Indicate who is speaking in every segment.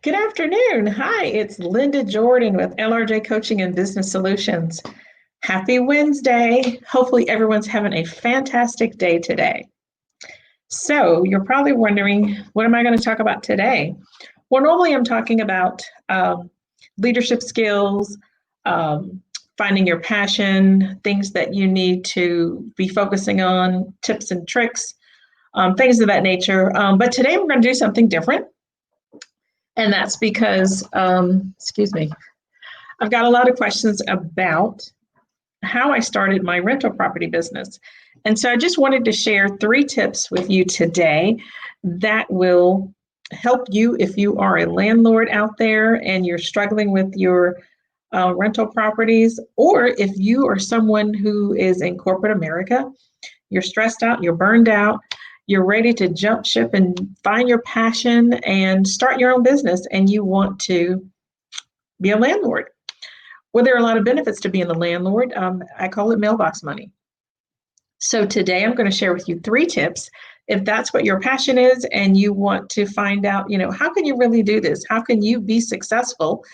Speaker 1: Good afternoon. Hi, it's Linda Jordan with LRJ Coaching and Business Solutions. Happy Wednesday. Hopefully, everyone's having a fantastic day today. So, you're probably wondering, what am I going to talk about today? Well, normally I'm talking about leadership skills, um, finding your passion, things that you need to be focusing on, tips and tricks, things of that nature. But today we're going to do something different. And that's because, excuse me, I've got a lot of questions about how I started my rental property business. And so I just wanted to share 3 tips with you today that will help you if you are a landlord out there and you're struggling with your rental properties, or if you are someone who is in corporate America, you're stressed out, you're burned out, you're ready to jump ship and find your passion and start your own business, and you want to be a landlord. Well, there are a lot of benefits to being a landlord. I call it mailbox money. So today I'm going to share with you 3 tips. If that's what your passion is and you want to find out, how can you really do this? How can you be successful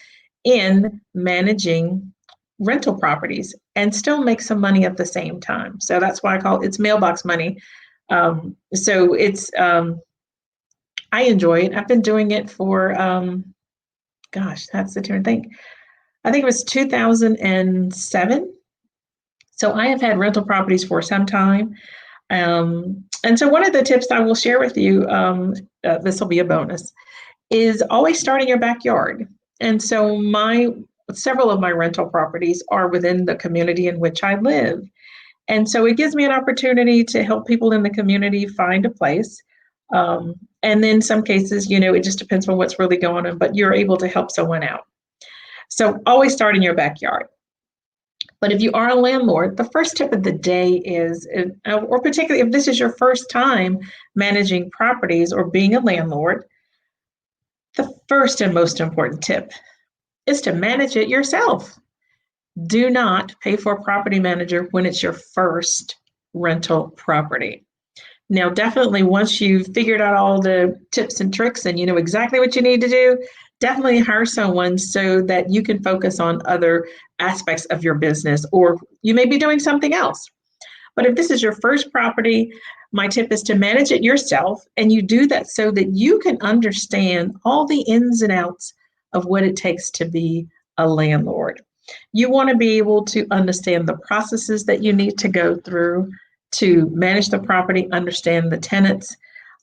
Speaker 1: in managing rental properties and still make some money at the same time? So that's why I call it's mailbox money. So it's I enjoy it. I've been doing it for that's the turn thing. I think it was 2007. So I have had rental properties for some time. And so one of the tips I will share with you, this will be a bonus, is always start in your backyard. And so several of my rental properties are within the community in which I live. And so it gives me an opportunity to help people in the community find a place. And then some cases, it just depends on what's really going on, but you're able to help someone out. So always start in your backyard. But if you are a landlord, the first tip of the day is, or particularly if this is your first time managing properties or being a landlord, the first and most important tip is to manage it yourself. Do not pay for a property manager when it's your first rental property. Now, definitely once you've figured out all the tips and tricks and you know exactly what you need to do, definitely hire someone so that you can focus on other aspects of your business, or you may be doing something else. But if this is your first property, my tip is to manage it yourself, and you do that so that you can understand all the ins and outs of what it takes to be a landlord. You want to be able to understand the processes that you need to go through to manage the property, understand the tenants.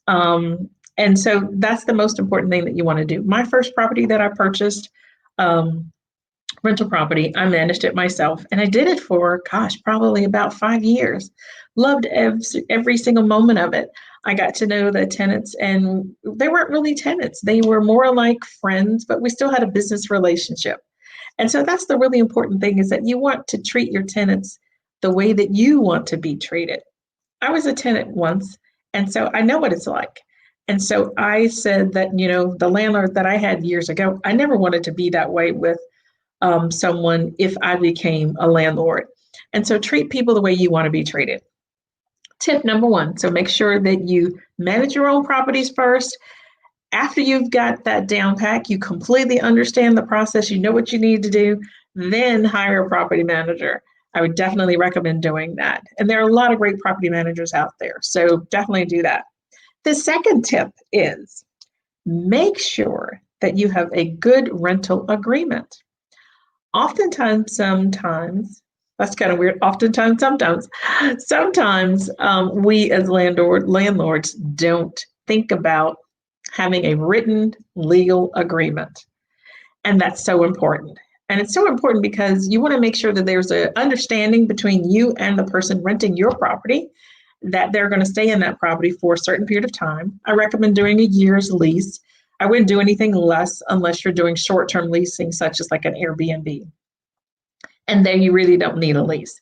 Speaker 1: And so that's the most important thing that you want to do. My first property that I purchased, rental property, I managed it myself, and I did it for, probably about 5 years. Loved every single moment of it. I got to know the tenants, and they weren't really tenants. They were more like friends, but we still had a business relationship. And so that's the really important thing, is that you want to treat your tenants the way that you want to be treated. I was a tenant once, and so I know what it's like. And so I said that, the landlord that I had years ago, I never wanted to be that way with someone if I became a landlord. And so treat people the way you want to be treated. Tip number 1, so make sure that you manage your own properties first. After you've got that down pat, you completely understand the process, you know what you need to do, then hire a property manager. I would definitely recommend doing that. And there are a lot of great property managers out there, so definitely do that. The second tip is make sure that you have a good rental agreement. Oftentimes, sometimes, that's kind of weird. Oftentimes, sometimes we as landlords don't think about having a written legal agreement. And that's so important. And it's so important because you want to make sure that there's an understanding between you and the person renting your property, that they're going to stay in that property for a certain period of time. I recommend doing a year's lease. I wouldn't do anything less unless you're doing short-term leasing, such as like an Airbnb. And then you really don't need a lease.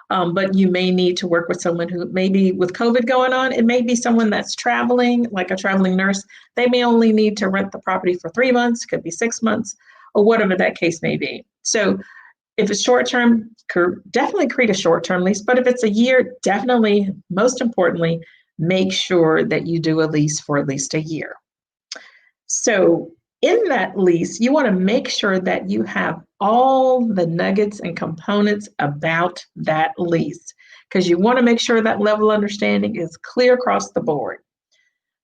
Speaker 1: But you may need to work with someone who, maybe with COVID going on, it may be someone that's traveling, like a traveling nurse. They may only need to rent the property for 3 months, could be 6 months, or whatever that case may be. So if it's short-term, definitely create a short-term lease. But if it's a year, definitely, most importantly, make sure that you do a lease for at least a year. So In that lease, you want to make sure that you have all the nuggets and components about that lease because you want to make sure that level of understanding is clear across the board.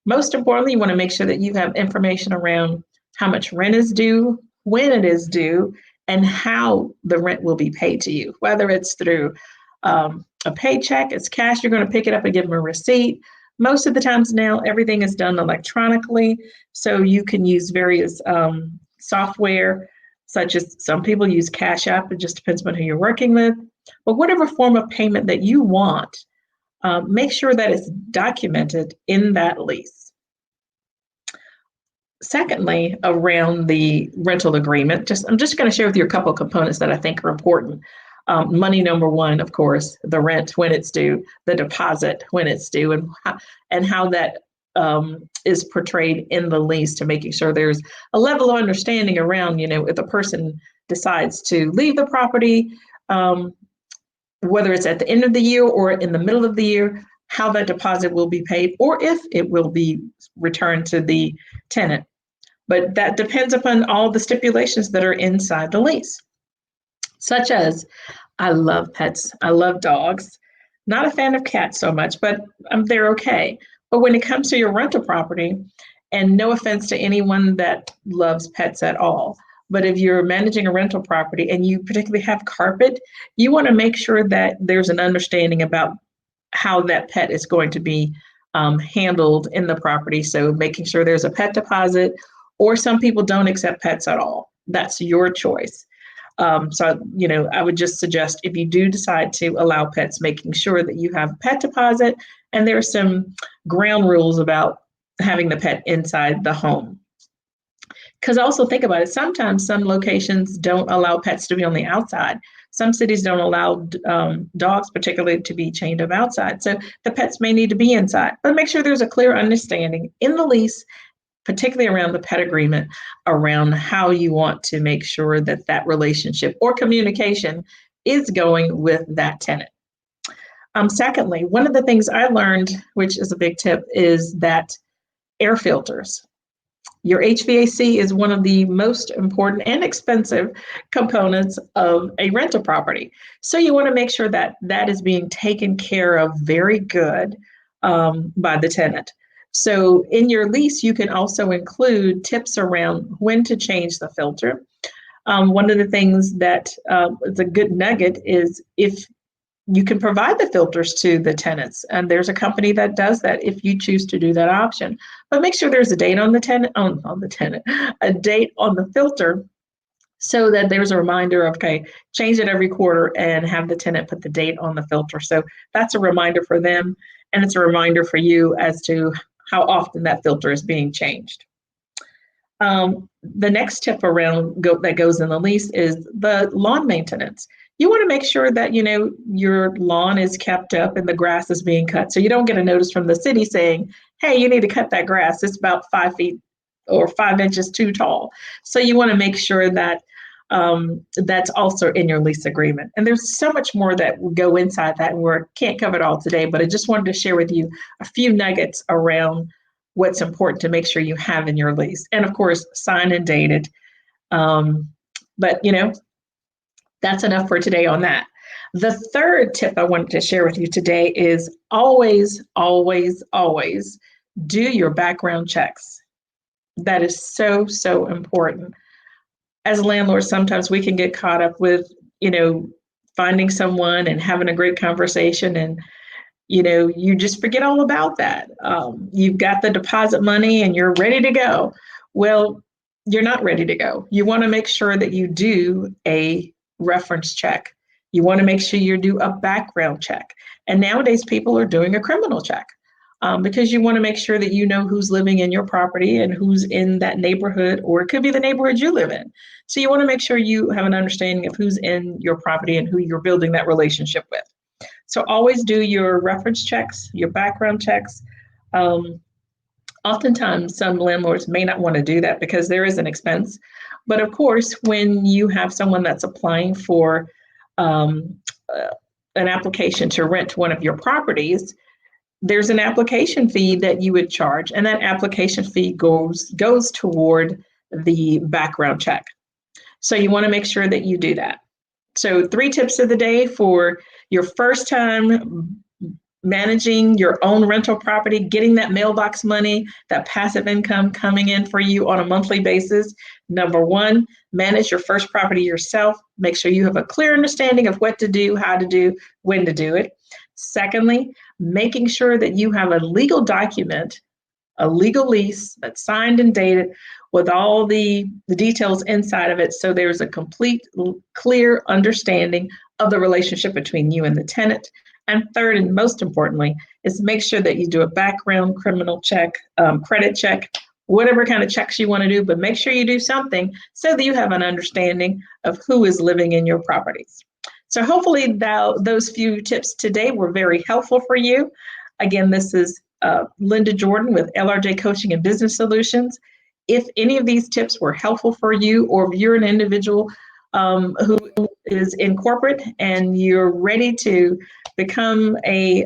Speaker 1: Most importantly, you want to make sure that you have information around how much rent is due, when it is due, and how the rent will be paid to you, whether it's through a paycheck, it's cash, you're going to pick it up and give them a receipt. Most of the times now, everything is done electronically, so you can use various software, such as some people use Cash App. It just depends on who you're working with. But whatever form of payment that you want, make sure that it's documented in that lease. Secondly, around the rental agreement, I'm just going to share with you a couple of components that I think are important. Money number one, of course, the rent when it's due, the deposit when it's due, and how that is portrayed in the lease to making sure there's a level of understanding around, if the person decides to leave the property, whether it's at the end of the year or in the middle of the year, how that deposit will be paid or if it will be returned to the tenant. But that depends upon all the stipulations that are inside the lease, such as I love pets. I love dogs. Not a fan of cats so much, but they're okay. But when it comes to your rental property, and no offense to anyone that loves pets at all, but if you're managing a rental property and you particularly have carpet, you want to make sure that there's an understanding about how that pet is going to be handled in the property. So making sure there's a pet deposit, or some people don't accept pets at all. That's your choice. So, I would just suggest if you do decide to allow pets, making sure that you have a pet deposit, and there are some ground rules about having the pet inside the home. Because also think about it, sometimes some locations don't allow pets to be on the outside. Some cities don't allow dogs particularly to be chained up outside. So the pets may need to be inside, but make sure there's a clear understanding in the lease, particularly around the pet agreement, around how you want to make sure that that relationship or communication is going with that tenant. Secondly, one of the things I learned, which is a big tip, is that air filters. Your HVAC is one of the most important and expensive components of a rental property. So you want to make sure that that is being taken care of very good by the tenant. So in your lease, you can also include tips around when to change the filter. One of the things that is a good nugget is if you can provide the filters to the tenants, and there's a company that does that if you choose to do that option. But make sure there's a date on the tenant, a date on the filter, so that there's a reminder of, okay, change it every quarter and have the tenant put the date on the filter. So that's a reminder for them, and it's a reminder for you as to how often that filter is being changed. The next tip around that goes in the lease is the lawn maintenance. You want to make sure that your lawn is kept up and the grass is being cut. So you don't get a notice from the city saying, hey, you need to cut that grass. It's about 5 feet or 5 inches too tall. So you want to make sure that that's also in your lease agreement. And there's so much more that will go inside that, and we can't cover it all today, but I just wanted to share with you a few nuggets around what's important to make sure you have in your lease. And of course, sign and date it. But that's enough for today on that. The third tip I wanted to share with you today is always, always, always do your background checks. That is so, so important. As landlords, sometimes we can get caught up with, finding someone and having a great conversation, and you just forget all about that. You've got the deposit money and you're ready to go. Well, you're not ready to go. You want to make sure that you do a reference check. You want to make sure you do a background check. And nowadays people are doing a criminal check because you want to make sure that you know who's living in your property and who's in that neighborhood, or it could be the neighborhood you live in. So you want to make sure you have an understanding of who's in your property and who you're building that relationship with. So always do your reference checks, your background checks. Oftentimes, some landlords may not want to do that because there is an expense. But of course, when you have someone that's applying for an application to rent one of your properties, there's an application fee that you would charge, and that application fee goes toward the background check. So you want to make sure that you do that. So 3 tips of the day for your first time managing your own rental property, getting that mailbox money, that passive income coming in for you on a monthly basis. Number 1, manage your first property yourself. Make sure you have a clear understanding of what to do, how to do, when to do it. Secondly, making sure that you have a legal document, a legal lease that's signed and dated with all the details inside of it, so there's a complete, clear understanding of the relationship between you and the tenant. And third, and most importantly, is make sure that you do a background criminal check, credit check, whatever kind of checks you want to do, but make sure you do something so that you have an understanding of who is living in your properties. So hopefully those few tips today were very helpful for you. Again, this is Linda Jordan with LRJ Coaching and Business Solutions. If any of these tips were helpful for you, or if you're an individual who is in corporate and you're ready to become a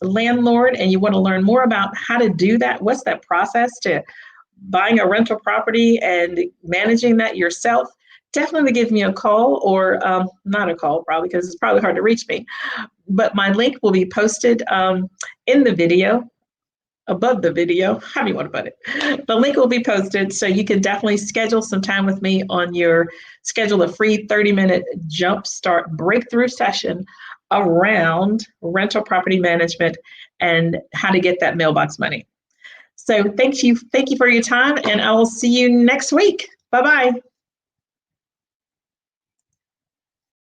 Speaker 1: landlord and you want to learn more about how to do that, what's that process to buying a rental property and managing that yourself, definitely give me a call, or not a call probably, because it's probably hard to reach me. But my link will be posted in the video, above the video, how do you want to put it? The link will be posted, so you can definitely schedule some time with me schedule a free 30-minute jumpstart breakthrough session around rental property management and how to get that mailbox money. So thank you for your time, and I will see you next week. Bye-bye.